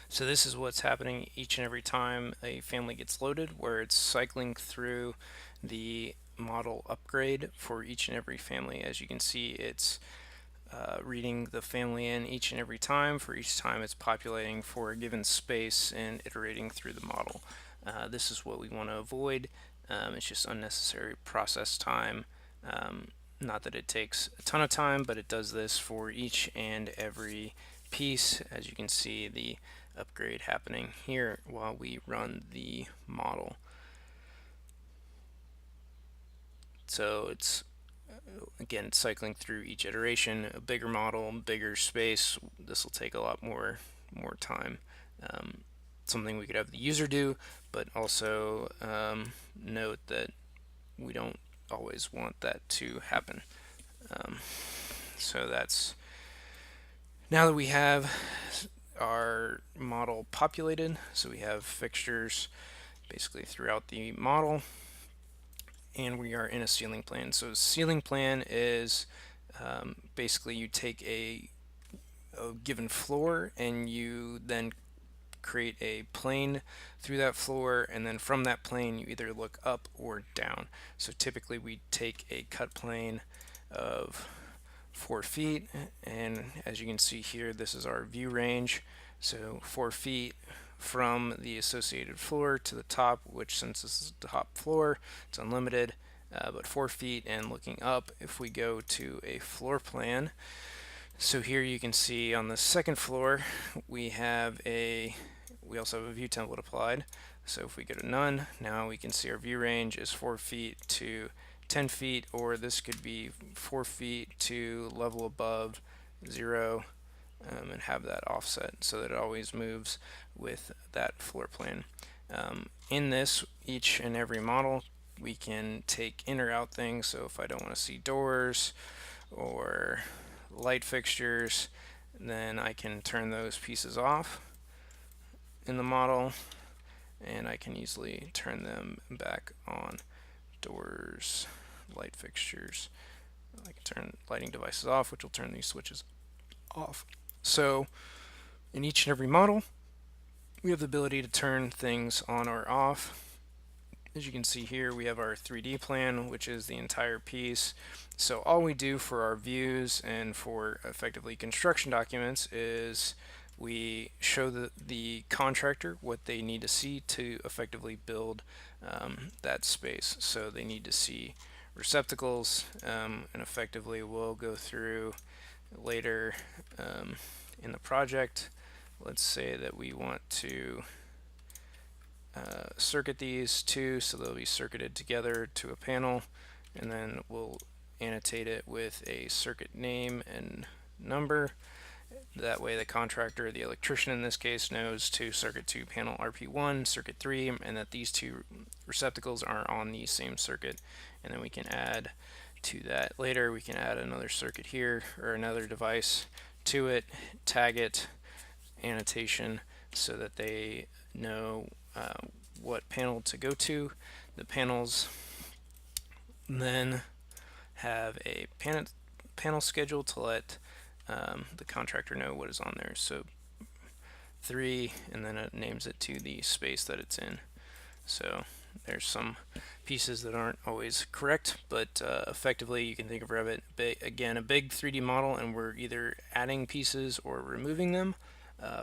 So this is what's happening each and every time a family gets loaded, where it's cycling through the model upgrade for each and every family. As you can see, it's reading the family in each and every time. For each time it's populating for a given space and iterating through the model. This is what we want to avoid. It's just unnecessary process time. Not that it takes a ton of time, but it does this for each and every piece. As you can see, the upgrade happening here while we run the model. So it's again cycling through each iteration. A bigger model, bigger space, this will take a lot more time. Something we could have the user do, but also note that we don't always want that to happen. So that's, now that we have our model populated, so we have fixtures basically throughout the model, and we are in a ceiling plan. So ceiling plan is basically you take a given floor and you then create a plane through that floor, and then from that plane you either look up or down. So typically we take a cut plane of 4 feet, and as you can see here, this is our view range. So 4 feet from the associated floor to the top, which since this is the top floor, it's unlimited, but 4 feet, and looking up, if we go to a floor plan, so here you can see on the second floor we also have a view template applied. So if we go to none, now we can see our view range is 4 feet to 10 feet, or this could be 4 feet to level above 0, and have that offset so that it always moves with that floor plan. In this, each and every model, we can take in or out things. So if I don't want to see doors or light fixtures, then I can turn those pieces off in the model, and I can easily turn them back on. Doors, light fixtures, I can turn lighting devices off, which will turn these switches off. So in each and every model, we have the ability to turn things on or off. As you can see here, we have our 3D plan, which is the entire piece. So all we do for our views and for effectively construction documents is we show the contractor what they need to see to effectively build that space. So they need to see receptacles, and effectively we'll go through later in the project. Let's say that we want to circuit these two, so they'll be circuited together to a panel, and then we'll annotate it with a circuit name and number. That way the contractor, the electrician in this case, knows to circuit to panel RP1, circuit 3, and that these two receptacles are on the same circuit. And then we can add to that later, we can add another circuit here, or another device to it, tag it, annotation, so that they know what panel to go to. The panels then have a panel schedule to let the contractor know what is on there. So 3, and then it names it to the space that it's in. So there's some pieces that aren't always correct, but effectively you can think of Revit, again, a big 3D model, and we're either adding pieces or removing them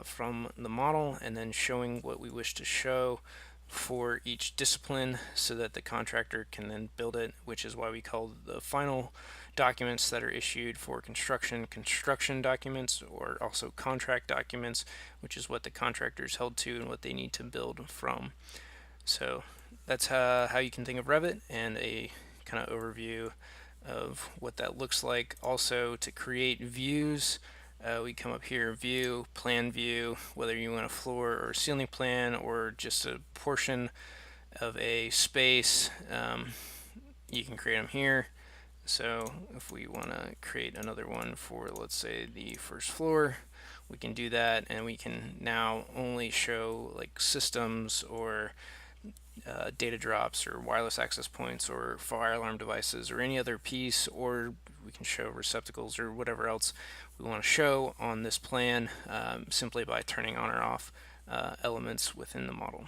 from the model, and then showing what we wish to show for each discipline so that the contractor can then build it, which is why we call the final documents that are issued for construction documents, or also contract documents, which is what the contractor is held to and what they need to build from. So that's how you can think of Revit, and a kind of overview of what that looks like. Also, to create views, we come up here, view, plan view, whether you want a floor or ceiling plan or just a portion of a space, you can create them here. So if we want to create another one for, let's say, the first floor, we can do that, and we can now only show like systems or data drops or wireless access points or fire alarm devices or any other piece, or we can show receptacles or whatever else we want to show on this plan simply by turning on or off elements within the model.